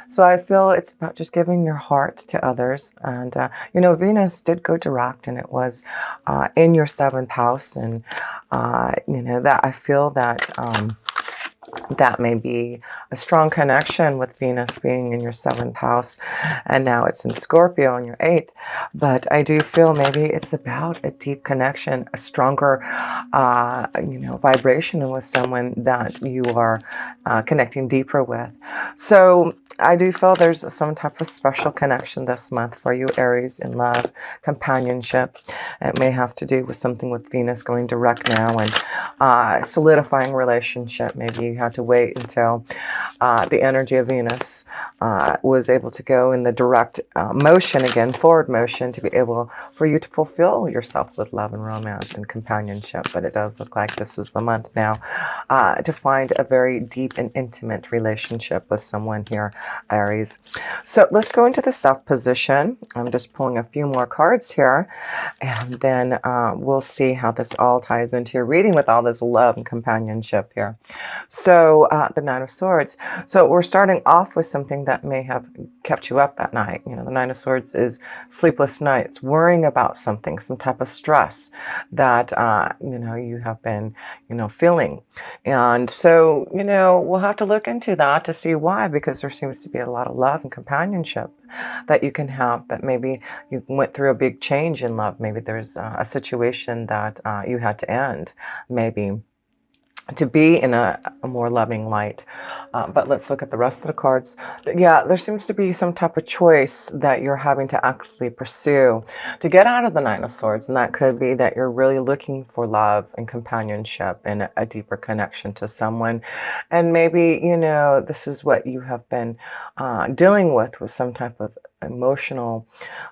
So I feel it's about just giving your heart to others. And, Venus did go direct, and it was in your seventh house. And, that I feel that. That may be a strong connection with Venus being in your seventh house, and now it's in Scorpio in your eighth. But I do feel maybe it's about a deep connection, a stronger, vibration with someone that you are connecting deeper with. So I do feel there's some type of special connection this month for you, Aries, in love, companionship. It may have to do with something with Venus going direct now and solidifying relationship. Maybe you had to wait until the energy of Venus was able to go in the direct motion again, forward motion, to be able for you to fulfill yourself with love and romance and companionship. But it does look like this is the month now to find a very deep and intimate relationship with someone here, Aries. So let's go into the self position. I'm just pulling a few more cards here, and then we'll see how this all ties into your reading with all this love and companionship here. So the Nine of Swords. So we're starting off with something that may have kept you up at night. The Nine of Swords is sleepless nights, worrying about something, some type of stress that, you have been, feeling. And so, we'll have to look into that to see why, because there seems to be a lot of love and companionship that you can have, but maybe you went through a big change in love. Maybe there's a situation that you had to end, maybe to be in a more loving light. But let's look at the rest of the cards. Yeah, there seems to be some type of choice that you're having to actively pursue to get out of the Nine of Swords. And that could be that you're really looking for love and companionship and a deeper connection to someone. And maybe, this is what you have been dealing with some type of emotional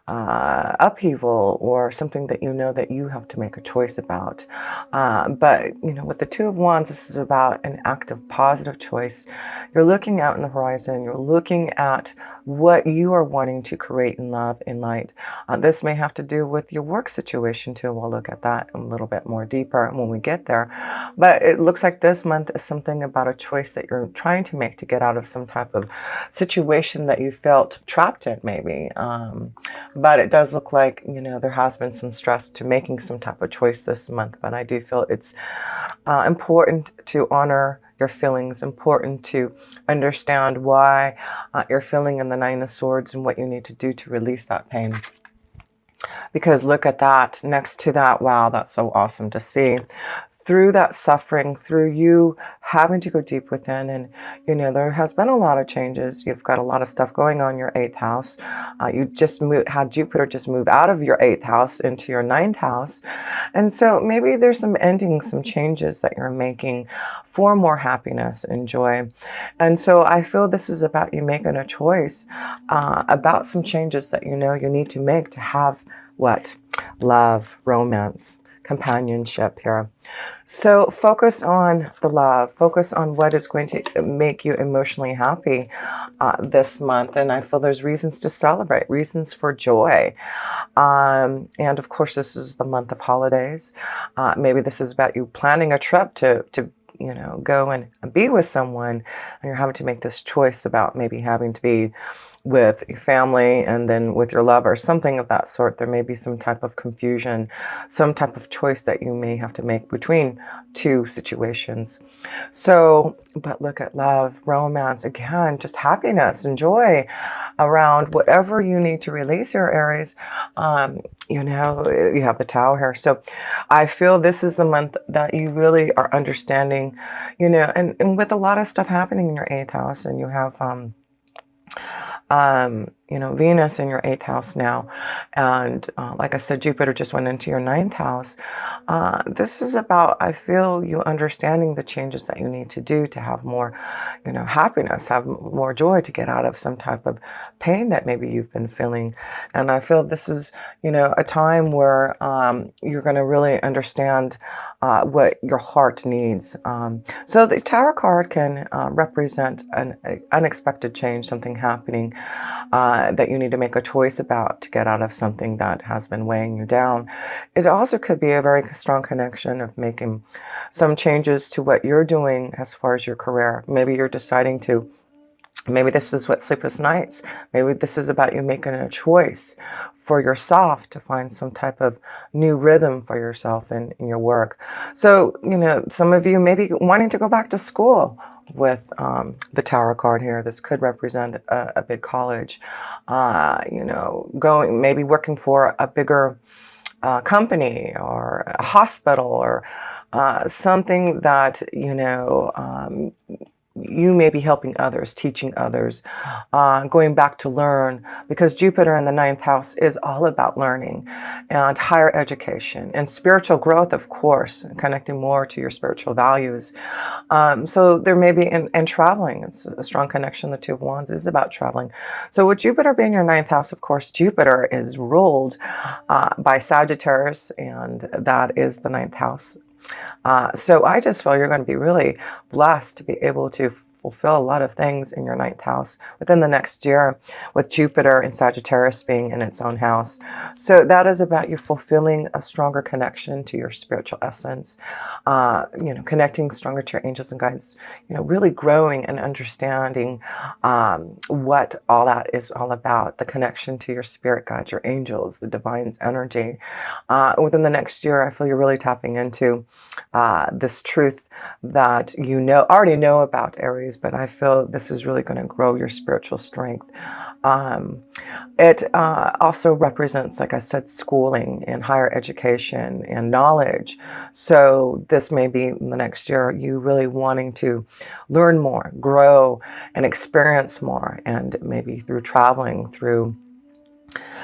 upheaval, or something that that you have to make a choice about. But with the Two of Wands, this is about an active, positive choice. You're looking out in the horizon. You're looking at what you are wanting to create in love, in light. This may have to do with your work situation too. We'll look at that a little bit more deeper when we get there. But it looks like this month is something about a choice that you're trying to make to get out of some type of situation that you felt trapped in, maybe. But it does look like, there has been some stress to making some type of choice this month. But I do feel it's important to honor your feelings, important to understand why you're feeling in the Nine of Swords and what you need to do to release that pain. Because look at that, next to that, wow, that's so awesome to see. Through that suffering, through you having to go deep within, and there has been a lot of changes. You've got a lot of stuff going on in your eighth house. You just had Jupiter just move out of your eighth house into your ninth house, and so maybe there's some endings, some changes that you're making for more happiness and joy. And so I feel this is about you making a choice about some changes that you need to make to have what? Love, romance, companionship here. So focus on the love, focus on what is going to make you emotionally happy this month. And I feel there's reasons to celebrate, reasons for joy. And of course, this is the month of holidays. Maybe this is about you planning a trip to go and be with someone, and you're having to make this choice about maybe having to be with your family and then with your lover, something of that sort. There may be some type of confusion, some type of choice that you may have to make between two situations. So, but look at love, romance, again, just happiness and joy around whatever you need to release your Aries. You have the Tower here. So I feel this is the month that you really are understanding, and with a lot of stuff happening in your eighth house, and you have, Venus in your eighth house now. And like I said, Jupiter just went into your ninth house. This is about, I feel, you understanding the changes that you need to do to have more, happiness, have more joy, to get out of some type of pain that maybe you've been feeling. And I feel this is, a time where you're going to really understand what your heart needs. So the Tower card can represent an unexpected change, something happening that you need to make a choice about to get out of something that has been weighing you down. It also could be a very strong connection of making some changes to what you're doing as far as your career. Maybe you're deciding to Maybe this is what sleepless nights. Maybe this is about you making a choice for yourself to find some type of new rhythm for yourself in your work. So, some of you may be wanting to go back to school with the Tower card here. This could represent a big college. Going, maybe working for a bigger company or a hospital or something that, you may be helping others, teaching others, going back to learn, because Jupiter in the ninth house is all about learning and higher education and spiritual growth, of course, connecting more to your spiritual values. So there may be, and traveling, it's a strong connection. The Two of Wands is about traveling. So with Jupiter being your ninth house, of course, Jupiter is ruled by Sagittarius, and that is the ninth house. So I just feel you're going to be really blessed to be able to fulfill a lot of things in your ninth house within the next year, with Jupiter and Sagittarius being in its own house. So that is about you fulfilling a stronger connection to your spiritual essence, connecting stronger to your angels and guides, really growing and understanding what all that is all about, the connection to your spirit guides, your angels, the divine's energy. Within the next year, I feel you're really tapping into this truth that already know about, Aries, but I feel this is really going to grow your spiritual strength. It also represents, like I said, schooling and higher education and knowledge. So this may be in the next year, you really wanting to learn more, grow, and experience more, and maybe through traveling, through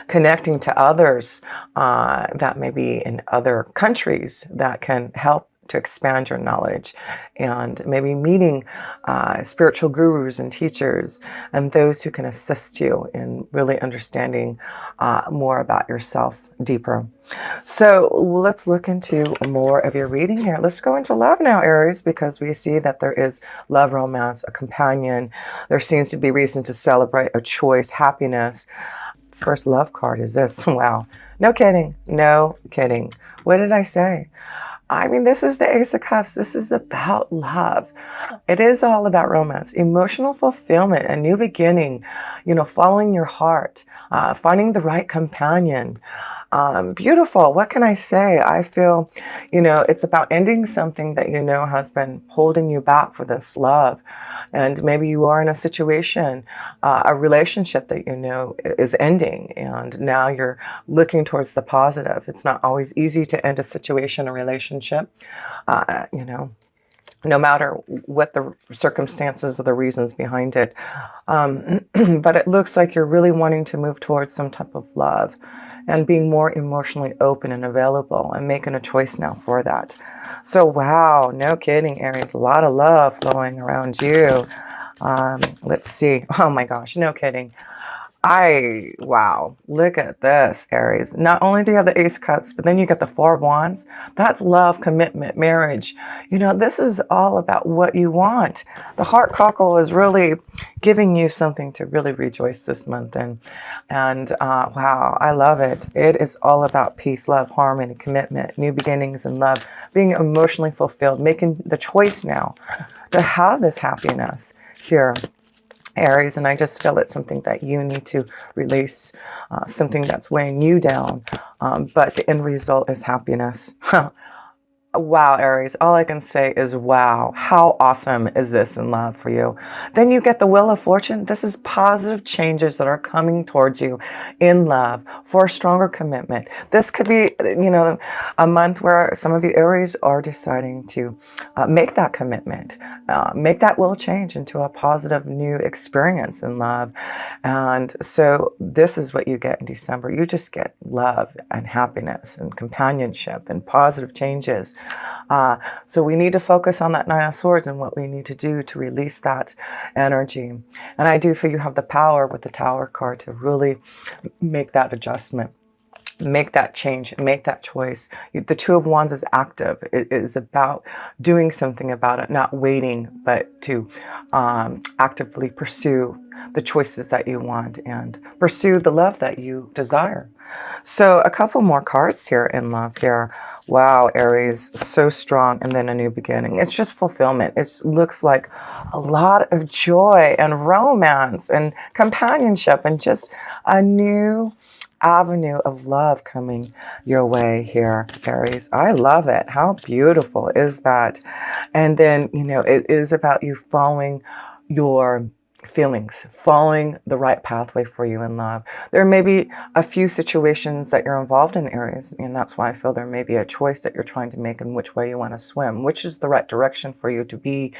connecting to others that may be in other countries that can help to expand your knowledge, and maybe meeting spiritual gurus and teachers and those who can assist you in really understanding more about yourself deeper. So let's look into more of your reading here. Let's go into love now, Aries, because we see that there is love, romance, a companion. There seems to be reason to celebrate a choice, happiness. First love card is this. Wow. No kidding. No kidding. What did I say? I mean, this is the Ace of Cups. This is about love. It is all about romance, emotional fulfillment, a new beginning, following your heart, finding the right companion. Beautiful. What can I say? I feel, it's about ending something that has been holding you back for this love. And maybe you are in a situation, a relationship that is ending, and now you're looking towards the positive. It's not always easy to end a situation, a relationship, no matter what the circumstances or the reasons behind it. But it looks like you're really wanting to move towards some type of love and being more emotionally open and available, and making a choice now for that. So, wow, no kidding, Aries. A lot of love flowing around you. Let's see. Oh my gosh, no kidding. Wow, look at this, Aries. Not only do you have the Ace of Cups, but then you get the Four of Wands. That's love, commitment, marriage. This is all about what you want. The heart cockle is really giving you something to really rejoice this month in. And wow, I love it. It is all about peace, love, harmony, commitment, new beginnings in love, being emotionally fulfilled, making the choice now to have this happiness here, Aries. And I just feel it's something that you need to release, something that's weighing you down. But the end result is happiness. Wow, Aries, all I can say is wow. How awesome is this in love for you? Then you get the Wheel of Fortune. This is positive changes that are coming towards you in love for a stronger commitment. This could be, a month where some of the Aries are deciding to make that commitment, make that will change into a positive new experience in love. And so this is what you get in December. You just get love and happiness and companionship and positive changes. So we need to focus on that Nine of Swords and what we need to do to release that energy. And I do feel you have the power with the Tower card to really make that adjustment. Make that change, make that choice. The Two of Wands is active. It is about doing something about it, not waiting, but to actively pursue the choices that you want and pursue the love that you desire. So a couple more cards here in love here. Wow, Aries, so strong, and then a new beginning. It's just fulfillment. It looks like a lot of joy and romance and companionship and just a new avenue of love coming your way here, Aries. I love it. How beautiful is that? And then, you know, it is about you following your feelings, following the right pathway for you in love. There may be a few situations that you're involved in, Aries, and that's why I feel there may be a choice that you're trying to make in which way you want to swim, which is the right direction for you to be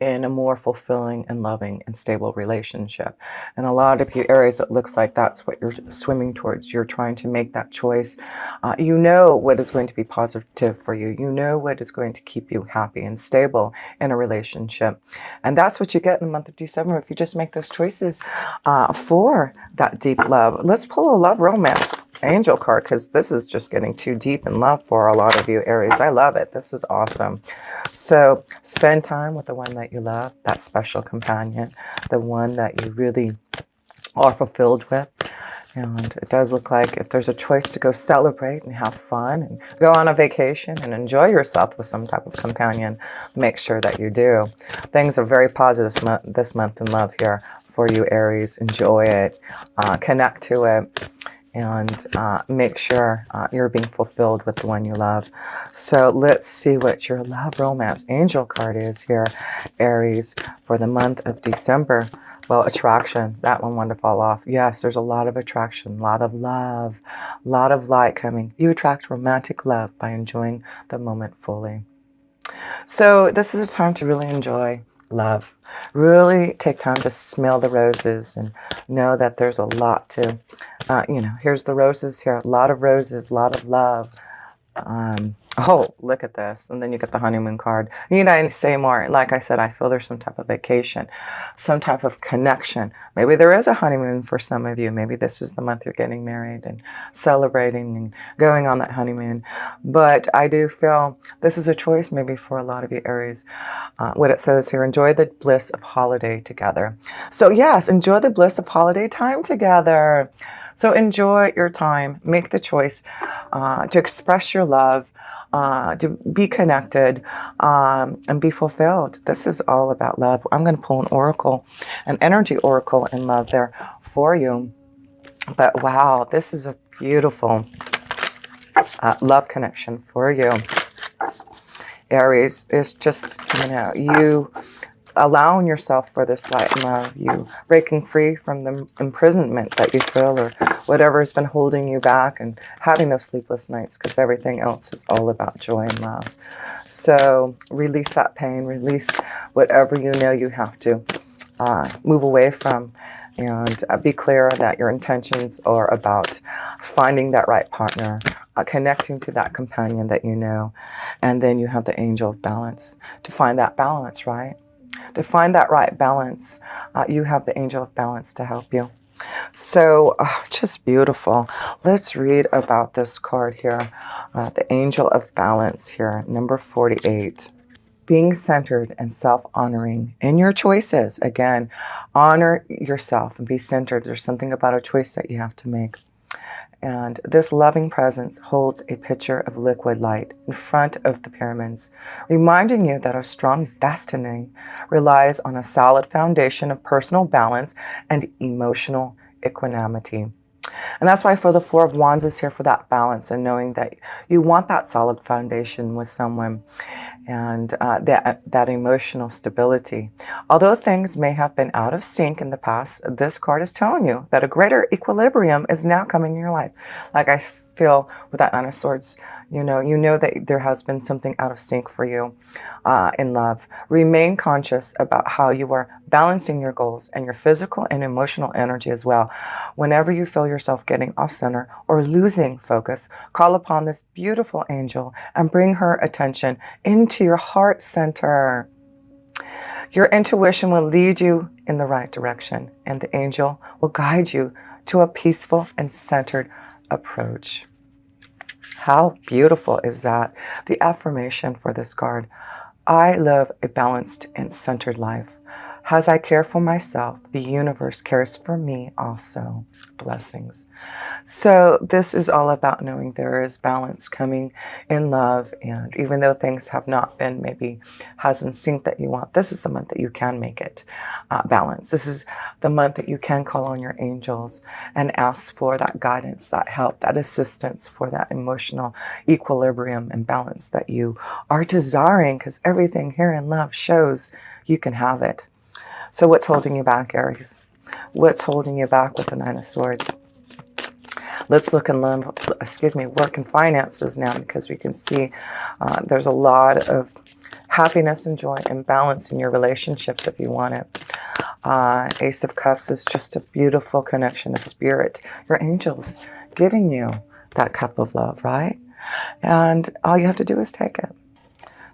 in a more fulfilling and loving and stable relationship. And a lot of you, Aries, it looks like that's what you're swimming towards. You're trying to make that choice. You know what is going to be positive for you. You know what is going to keep you happy and stable in a relationship. And that's what you get in the month of December if you just make those choices for that deep love. Let's pull a love romance angel card, because this is just getting too deep in love for a lot of you, Aries. I love it. This is awesome. So spend time with the one that you love, that special companion, the one that you really are fulfilled with. And it does look like if there's a choice to go celebrate and have fun and go on a vacation and enjoy yourself with some type of companion, make sure that you do. Things are very positive this month in love here for you, Aries. Enjoy it. Connect to it. And make sure you're being fulfilled with the one you love. So let's see what your love romance angel card is here, Aries, for the month of December. Well, attraction, that one wanted to fall off. Yes, there's a lot of attraction, a lot of love, a lot of light coming. You attract romantic love by enjoying the moment fully. So this is a time to really enjoy love. Really take time to smell the roses and know that there's a lot to, you know, here's the roses here. A lot of roses, a lot of love. Oh, look at this. And then you get the honeymoon card. Need I say more? Like I said, I feel there's some type of vacation, some type of connection. Maybe there is a honeymoon for some of you. Maybe this is the month you're getting married and celebrating and going on that honeymoon. But I do feel this is a choice maybe for a lot of you, Aries. What it says here, enjoy the bliss of holiday together. So yes, enjoy the bliss of holiday time together. So enjoy your time. Make the choice to express your love, to be connected, and be fulfilled. This is all about love. I'm going to pull an oracle, an energy oracle in love there for you. But wow, this is a beautiful love connection for you. Aries is just, you know, you allowing yourself for this light and love, you breaking free from the imprisonment that you feel or whatever has been holding you back and having those sleepless nights, because everything else is all about joy and love. So release that pain, release whatever you know you have to move away from, and be clear that your intentions are about finding that right partner, connecting to that companion that you know, and then you have the angel of balance to find that balance, right? To find that right balance, you have the angel of balance to help you. So just beautiful. Let's read about this card here. The angel of balance here, number 48. Being centered and self-honoring in your choices. Again, honor yourself and be centered. There's something about a choice that you have to make. And this loving presence holds a pitcher of liquid light in front of the pyramids, reminding you that a strong destiny relies on a solid foundation of personal balance and emotional equanimity. And that's why I feel the Four of Wands is here for that balance and knowing that you want that solid foundation with someone and that emotional stability. Although things may have been out of sync in the past, this card is telling you that a greater equilibrium is now coming in your life. Like I feel with that Nine of Swords, you know that there has been something out of sync for you in love. Remain conscious about how you are balancing your goals and your physical and emotional energy as well. Whenever you feel yourself getting off center or losing focus, call upon this beautiful angel and bring her attention into your heart center. Your intuition will lead you in the right direction, and the angel will guide you to a peaceful and centered approach. How beautiful is that? The affirmation for this card: I live a balanced and centered life. As I care for myself, the universe cares for me also. Blessings. So this is all about knowing there is balance coming in love. And even though things have not been maybe has in sync that you want, this is the month that you can make it balance. This is the month that you can call on your angels and ask for that guidance, that help, that assistance for that emotional equilibrium and balance that you are desiring, because everything here in love shows you can have it. So what's holding you back, Aries? What's holding you back with the Nine of Swords? Let's look in love, work and finances now, because we can see there's a lot of happiness and joy and balance in your relationships if you want it. Ace of Cups is just a beautiful connection of spirit. Your angels giving you that cup of love, right? And all you have to do is take it.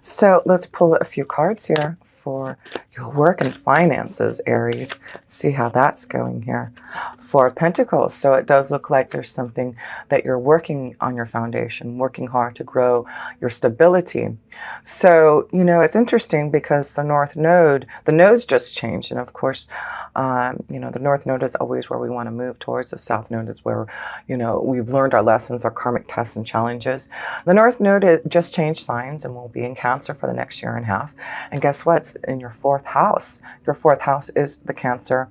So let's pull a few cards here for your work and finances, Aries. See how that's going here. Four of Pentacles. So it does look like there's something that you're working on your foundation, working hard to grow your stability. So, you know, it's interesting because the North Node, the nodes just changed. And of course, you know, the North Node is always where we want to move towards. The South Node is where, you know, we've learned our lessons, our karmic tests and challenges. The North Node just changed signs and will be in Cancer for the next year and a half. And guess what? It's in your fourth house. Your fourth house is the Cancer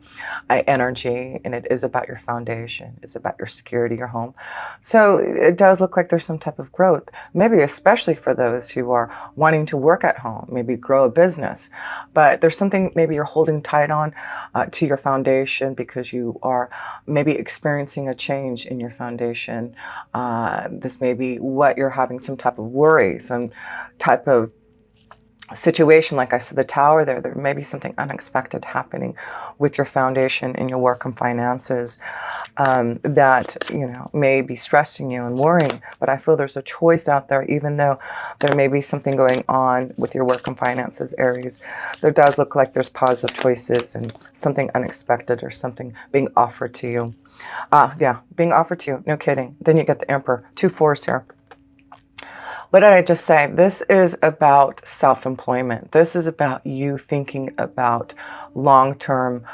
energy, and it is about your foundation. It's about your security, your home. So it does look like there's some type of growth, maybe especially for those who are wanting to work at home, maybe grow a business. But there's something maybe you're holding tight on to your foundation because you are maybe experiencing a change in your foundation. This may be what you're having some type of worry, some type of situation. Like I said, the Tower there may be something unexpected happening with your foundation in your work and finances that, you know, may be stressing you and worrying. But I feel there's a choice out there, even though there may be something going on with your work and finances, Aries. There does look like there's positive choices and something unexpected or something being offered to you. Yeah, being offered to you. No kidding. Then you get the Emperor. 2 4s here. What did I just say? This is about self-employment. This is about you thinking about long-term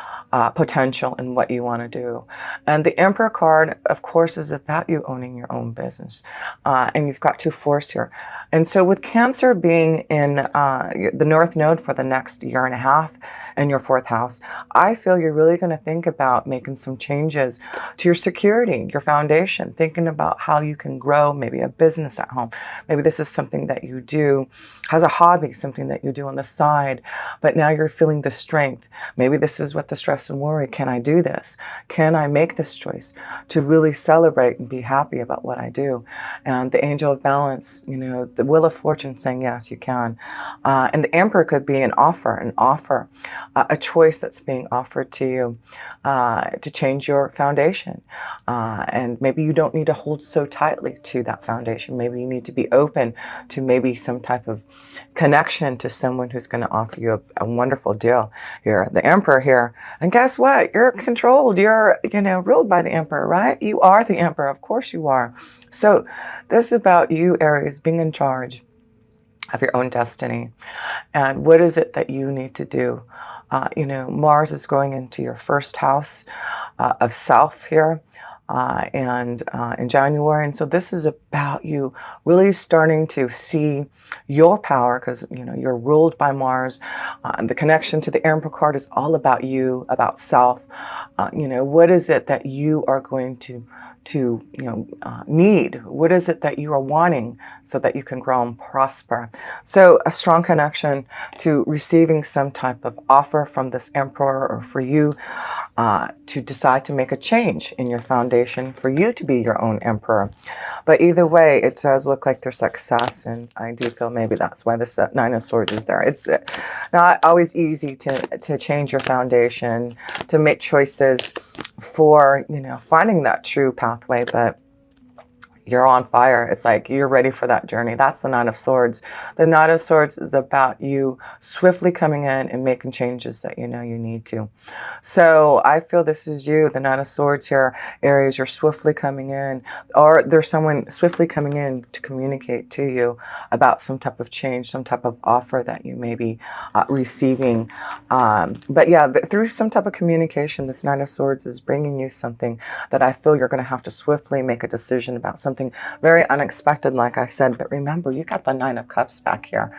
potential in what you want to do. And the Emperor card, of course, is about you owning your own business. And you've got 2 4s here. And so with Cancer being in the North Node for the next year and a half in your fourth house, I feel you're really going to think about making some changes to your security, your foundation, thinking about how you can grow maybe a business at home. Maybe this is something that you do as a hobby, something that you do on the side, but now you're feeling the strength. Maybe this is what the stress and worry. Can I do this? Can I make this choice to really celebrate and be happy about what I do? And the Angel of Balance, you know, the Wheel of Fortune saying, yes, you can. And the Emperor could be an offer, a choice that's being offered to you to change your foundation. And maybe you don't need to hold so tightly to that foundation. Maybe you need to be open to maybe some type of connection to someone who's going to offer you a wonderful deal here. The Emperor here. And guess what? You're controlled. You're, you know, ruled by the Emperor, right? You are the Emperor. Of course you are. So this is about you, Aries, being in charge of your own destiny. And what is it that you need to do? You know, Mars is going into your first house of self here. In January. And so this is about you really starting to see your power, because, you know, you're ruled by Mars. And the connection to the Emperor card is all about you, about self. You know, what is it that you are going to need? What is it that you are wanting so that you can grow and prosper? So a strong connection to receiving some type of offer from this Emperor, or for you to decide to make a change in your foundation for you to be your own Emperor. But either way, it does look like there's success, and I do feel maybe that's why this Nine of Swords is there. It's not always easy to change your foundation, to make choices for, you know, finding that true pathway, but you're on fire. It's like you're ready for that journey. That's the Nine of Swords. The Nine of Swords is about you swiftly coming in and making changes that you know you need to. So I feel this is you, the Nine of Swords here, Aries. You're swiftly coming in, or there's someone swiftly coming in to communicate to you about some type of change, some type of offer that you may be receiving. But yeah, through some type of communication, this Nine of Swords is bringing you something that I feel you're going to have to swiftly make a decision about, something very unexpected, like I said. But remember, you got the Nine of Cups back here.